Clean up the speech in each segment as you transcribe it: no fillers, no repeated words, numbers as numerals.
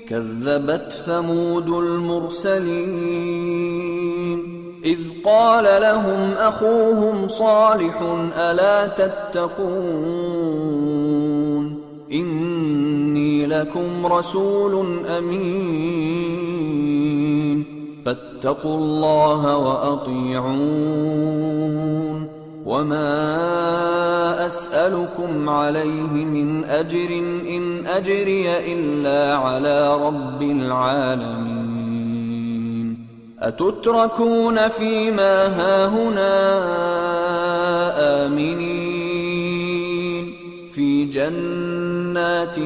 كذبت ثمود المرسلين إذ قال لهم أخوهم صالح ألا تتقون إني لكم رسول أمين فاتقوا الله وأطيعون وما أسألكم عليه من أجر إن أجري إلا على رب العالمين أتتركون فيما هاهنا آمنين في جنات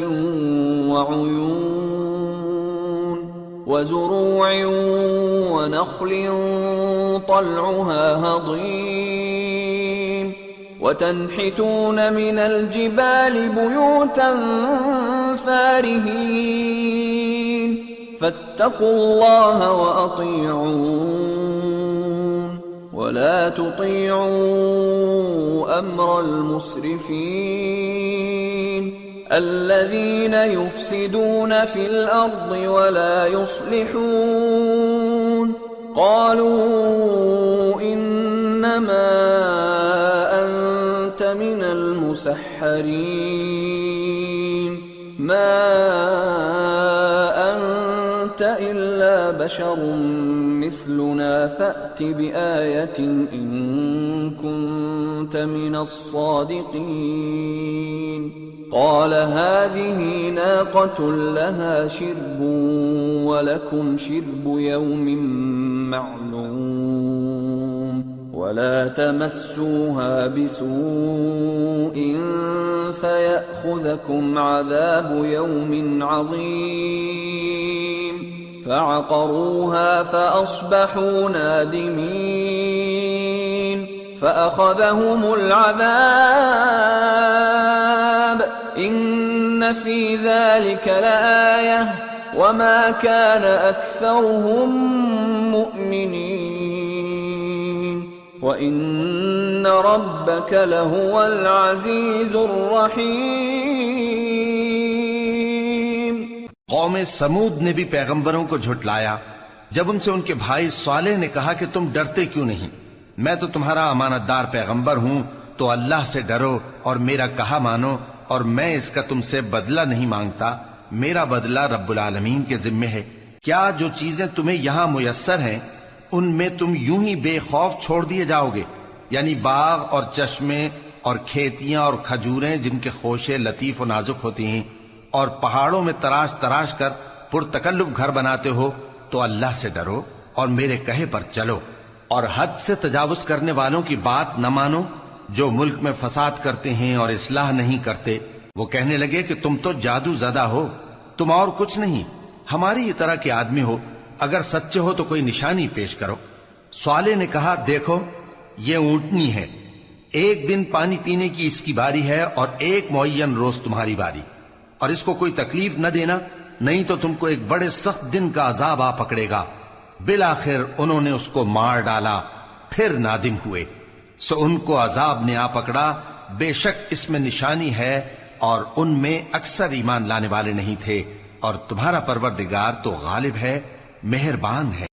وعيون وزروع ونخل طلعها هضيم وتنحتون من الجبال بيوتا فارهين فاتقوا الله وأطيعون ولا تطيعوا أمر المسرفين الذين يفسدون في الأرض ولا يصلحون قالوا إنما أنت من المسحرين ما أنت إلا بشر مثلنا فأت بآية إن كنت من الصادقين قال هذه ناقة لها شرب ولكم شرب يوم معلوم ولا تمسوها بسوء فيأخذكم عذاب يوم عظيم فعقروها فأصبحوا نادمين فأخذهم العذاب إن في ذلك لآية وما كان أكثرهم مؤمنين وإن ربك لهو العزيز الرحيم۔ قوم سمود نے بھی پیغمبروں کو جھٹلایا جب ان سے ان کے بھائی صالح نے کہا کہ تم ڈرتے کیوں نہیں، میں تو تمہارا امانت دار پیغمبر ہوں، تو اللہ سے ڈرو اور میرا کہا مانو، اور میں اس کا تم سے بدلہ نہیں مانگتا، میرا بدلہ رب العالمین کے ذمے ہے۔ کیا جو چیزیں تمہیں یہاں میسر ہیں ان میں تم یوں ہی بے خوف چھوڑ دیے جاؤ گے؟ یعنی باغ اور چشمے اور کھیتیاں اور کھجوریں جن کے خوشے لطیف و نازک ہوتی ہیں، اور پہاڑوں میں تراش تراش کر پرتکلف گھر بناتے ہو، تو اللہ سے ڈرو اور میرے کہے پر چلو، اور حد سے تجاوز کرنے والوں کی بات نہ مانو جو ملک میں فساد کرتے ہیں اور اصلاح نہیں کرتے۔ وہ کہنے لگے کہ تم تو جادو زدہ ہو، تم اور کچھ نہیں، ہماری ہی طرح کے آدمی ہو، اگر سچے ہو تو کوئی نشانی پیش کرو۔ صالح نے کہا دیکھو یہ اونٹنی ہے، ایک دن پانی پینے کی اس کی باری ہے اور ایک معین روز تمہاری باری، اور اس کو کوئی تکلیف نہ دینا، نہیں تو تم کو ایک بڑے سخت دن کا عذاب آ پکڑے گا۔ بالآخر انہوں نے اس کو مار ڈالا، پھر نادم ہوئے، سو ان کو عذاب نے آ پکڑا، بے شک اس میں نشانی ہے اور ان میں اکثر ایمان لانے والے نہیں تھے، اور تمہارا پروردگار تو غالب ہے، مہربان ہے۔